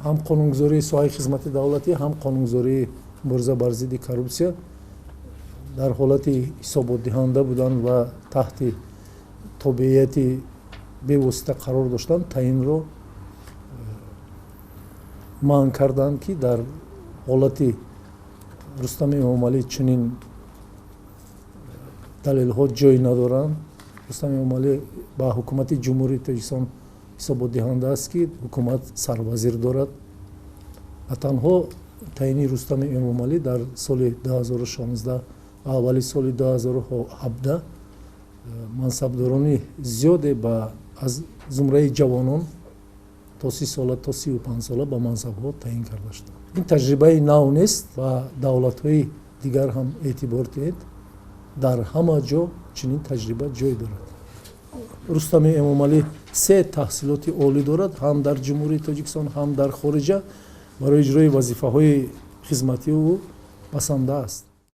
ҳам қонунгузории соҳаи хизмати давлатӣ, ҳам қонунгузории мубориза бар зидди коррупсия дар ҳолати ҳисоботдиҳанда будан ва таҳти тобеияти бевосита қарор доштан таъинро манъ карданд, ки дар ҳолати Рустами Эмомалӣ чунин далелҳо ҷой надоранд. Рустами Эмомалӣ ба ҳукумати ҷумҳурии Тоҷикистон ҳисоботдиҳанда аст, ки ҳукумат сарвазир дорад. ва танҳо таъини Рустами Эмомалӣ дар соли 2016 ва аввали соли 2017 мансабдорони зиёде аз зумраи ҷавонон то 30 сола то 35 сола ба мансабҳо таъин карда шуданд. ин таҷрибаи нав нест ва давлатҳои дигар ҳам эътибор диҳед, дар ҳама ҷо чунин таҷриба ҷой дорад. Рустами Эмомалӣ 3 таҳсилоти олӣ дорад, ҳам дар ҷумҳурии Тоҷикистон, ҳам дар хориҷа. барои иҷрои вазифаҳои хизматии ӯ басанда аст.